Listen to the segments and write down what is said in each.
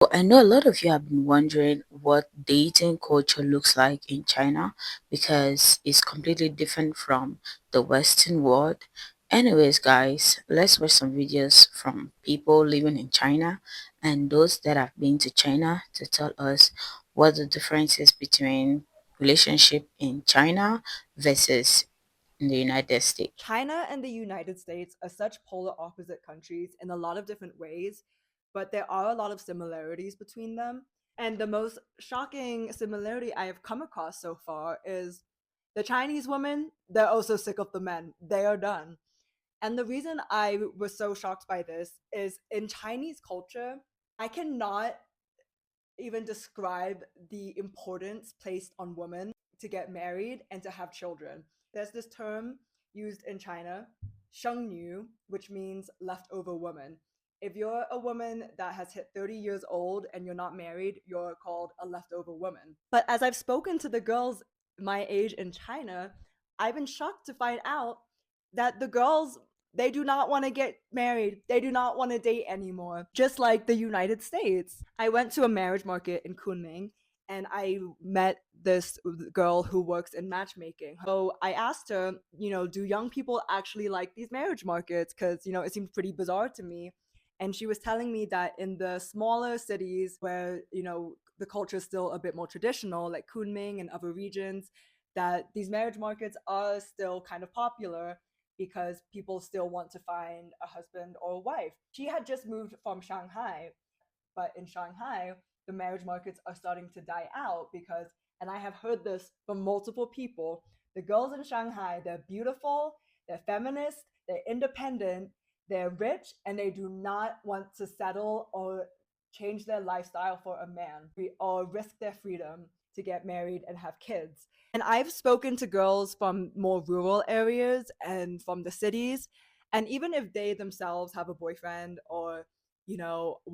Well, I know a lot of you have been wondering what dating culture looks like in China because it's completely different from the Western world. Anyways, guys, let's watch some videos from people living in China and those that have been to China to tell us what the difference is between relationship in China versus in the United States. China and the United States are such polar opposite countries in a lot of different ways, but there are a lot of similarities between them. And the most shocking similarity I have come across so far is the Chinese women, they're also sick of the men. They are done. And the reason I was so shocked by this is in Chinese culture, I cannot even describe the importance placed on women to get married and to have children. There's this term used in China, 生女, which means leftover woman. If you're a woman that has hit 30 years old and you're not married, you're called a leftover woman. But as I've spoken to the girls my age in China, I've been shocked to find out that the girls, they do not want to get married. They do not want to date anymore. Just like the United States. I went to a marriage market in Kunming and I met this girl who works in matchmaking. So I asked her, do young people actually like these marriage markets? Because, it seemed pretty bizarre to me. And she was telling me that in the smaller cities where, the culture is still a bit more traditional, like Kunming and other regions, that these marriage markets are still kind of popular because people still want to find a husband or a wife. She had just moved from Shanghai, but in Shanghai, the marriage markets are starting to die out because, and I have heard this from multiple people, the girls in Shanghai, they're beautiful, they're feminist, they're independent, they're rich, and they do not want to settle or change their lifestyle for a man or risk their freedom to get married and have kids. And I've spoken to girls from more rural areas and from the cities. And even if they themselves have a boyfriend or,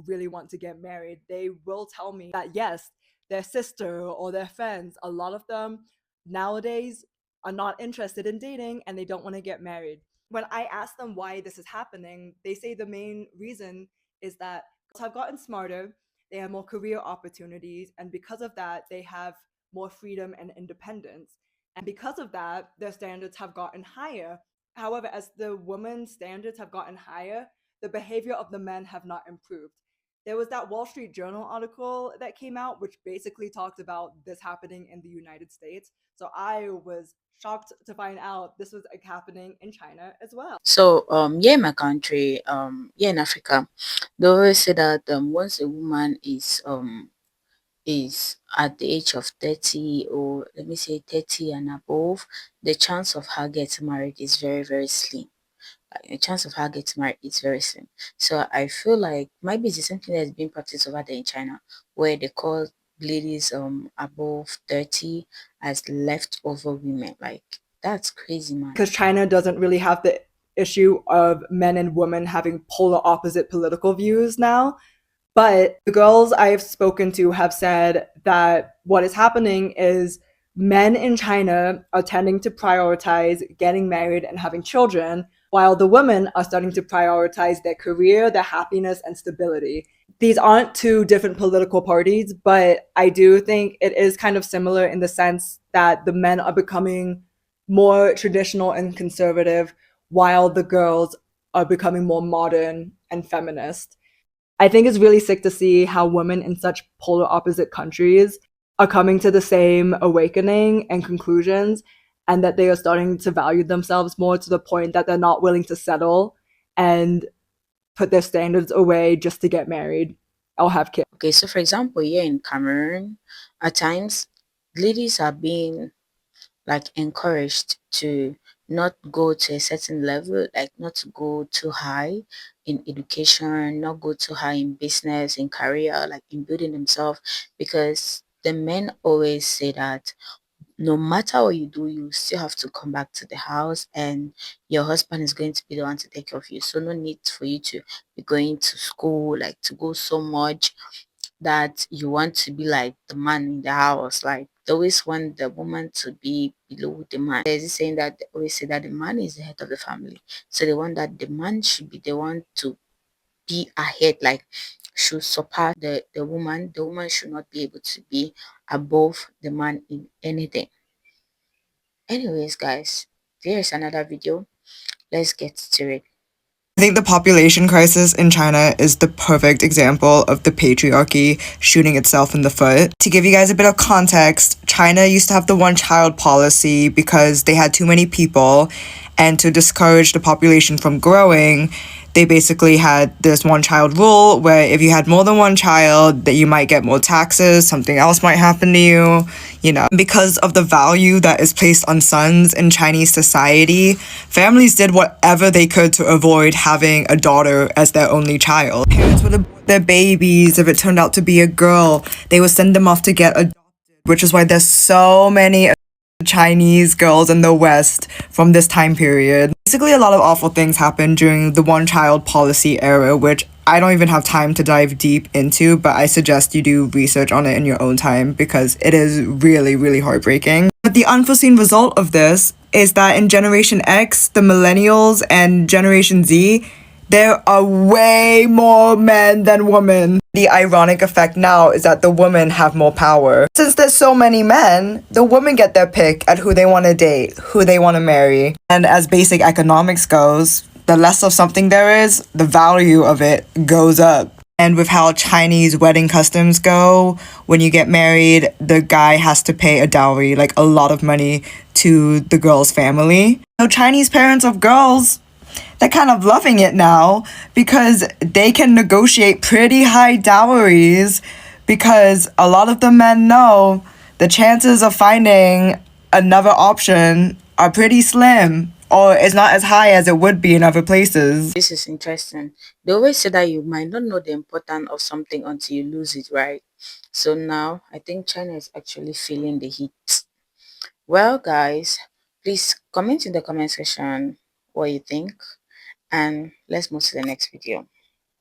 really want to get married, they will tell me that yes, their sister or their friends, a lot of them nowadays are not interested in dating and they don't want to get married. When I ask them why this is happening, they say the main reason is that girls have gotten smarter, they have more career opportunities, and because of that, they have more freedom and independence. And because of that, their standards have gotten higher. However, as the women's standards have gotten higher, the behavior of the men have not improved. There was that Wall Street Journal article that came out, which basically talked about this happening in the United States. So I was shocked to find out this was happening in China as well. So, here in my country, here in Africa, they always say that once a woman is at the age of 30, or let me say 30 and above, the chance of her getting married is very, very slim. Like, the chance of her getting married is very slim. So I feel like maybe it's something that's being practiced over there in China, where they call ladies above 30 as leftover women. Like, that's crazy, man. Because China doesn't really have the issue of men and women having polar opposite political views now. But the girls I've spoken to have said that what is happening is men in China are tending to prioritize getting married and having children, while the women are starting to prioritize their career, their happiness, and stability. These aren't two different political parties, but I do think it is kind of similar in the sense that the men are becoming more traditional and conservative, while the girls are becoming more modern and feminist. I think it's really sick to see how women in such polar opposite countries are coming to the same awakening and conclusions, and that they are starting to value themselves more to the point that they're not willing to settle and put their standards away just to get married or have kids. Okay, so for example, here in Cameroon, at times ladies are being like encouraged to not go to a certain level, like not to go too high in education, not go too high in business, in career, like in building themselves, because the men always say that no matter what you do, you still have to come back to the house and your husband is going to be the one to take care of you. So no need for you to be going to school, like to go so much that you want to be like the man in the house. Like they always want the woman to be below the man. There's this saying that they always say that the man is the head of the family. So they want that the man should be the one to be ahead. Like should surpass the woman. The woman should not be able to be above the man in anything. Anyways, guys, there's another video. Let's get to it. I think the population crisis in China is the perfect example of the patriarchy shooting itself in the foot. To give you guys a bit of context, China used to have the one-child policy because they had too many people, and to discourage the population from growing, they basically had this one-child rule where if you had more than one child, that you might get more taxes, something else might happen to you, you know. Because of the value that is placed on sons in Chinese society, families did whatever they could to avoid having a daughter as their only child. Parents would abort their babies. If it turned out to be a girl, they would send them off to get adopted, which is why there's so many Chinese girls in the West from this time period. Basically, a lot of awful things happened during the one-child policy era, which I don't even have time to dive deep into, but I suggest you do research on it in your own time because it is really, really heartbreaking. But the unforeseen result of this is that in Generation X, the millennials, and Generation Z, there are way more men than women. The ironic effect now is that the women have more power. Since there's so many men, the women get their pick at who they want to date, who they want to marry. And as basic economics goes, the less of something there is, the value of it goes up. And with how Chinese wedding customs go, when you get married, the guy has to pay a dowry, like a lot of money, to the girl's family. So Chinese parents of girls, they're kind of loving it now because they can negotiate pretty high dowries because a lot of the men know the chances of finding another option are pretty slim, or it's not as high as it would be in other places. This is interesting. They always say that you might not know the importance of something until you lose it, right? So now I think China is actually feeling the heat. Well, guys, please comment in the comment section what you think, and let's move to the next video.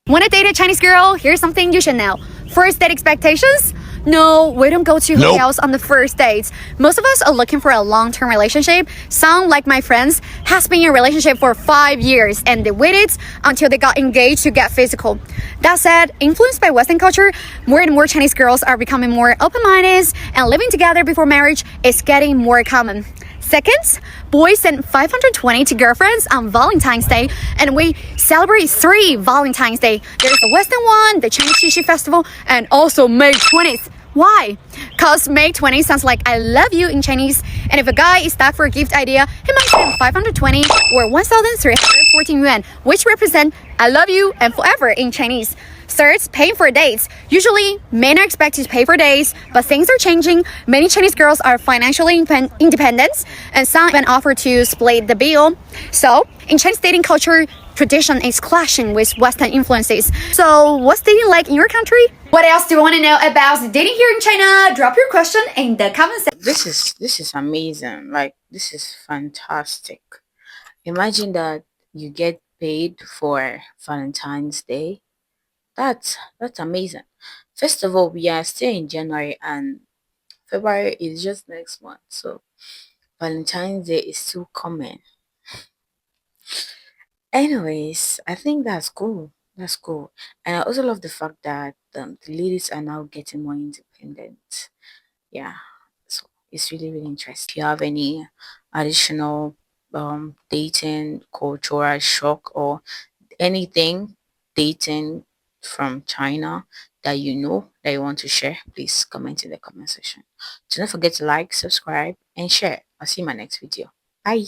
Want to date a Chinese girl? Here's something you should know. First date expectations? No, we don't go to hotels on the first dates. Most of us are looking for a long-term relationship. Some, like my friends, has been in a relationship for 5 years and they waited until they got engaged to get physical. That said, influenced by Western culture, more and more Chinese girls are becoming more open-minded and living together before marriage is getting more common. Second, boys send 520 to girlfriends on Valentine's Day, and we celebrate 3 Valentine's Day. There's the Western one, the Chinese Qixi Festival, and also May 20th. Why? Cause May 20th sounds like I love you in Chinese, and if a guy is stuck for a gift idea, he might send 520 or 1,314 yuan, which represent I love you and forever in Chinese. Third, paying for dates. Usually, men are expected to pay for dates, but things are changing. Many Chinese girls are financially independent, and some even offer to split the bill. So, in Chinese dating culture, tradition is clashing with Western influences. So, what's dating like in your country? What else do you want to know about dating here in China? Drop your question in the comment section. This is amazing. Like, this is fantastic. Imagine that you get paid for Valentine's Day. That's amazing. First of all, we are still in January and February is just next month. So Valentine's Day is still coming. Anyways, I think that's cool. That's cool. And I also love the fact that the ladies are now getting more independent. Yeah. So it's really, really interesting. If you have any additional dating cultural shock or anything dating from China that you know that you want to share, please comment in the comment section. Do not forget to like, subscribe, and share. I'll see you in my next video. Bye.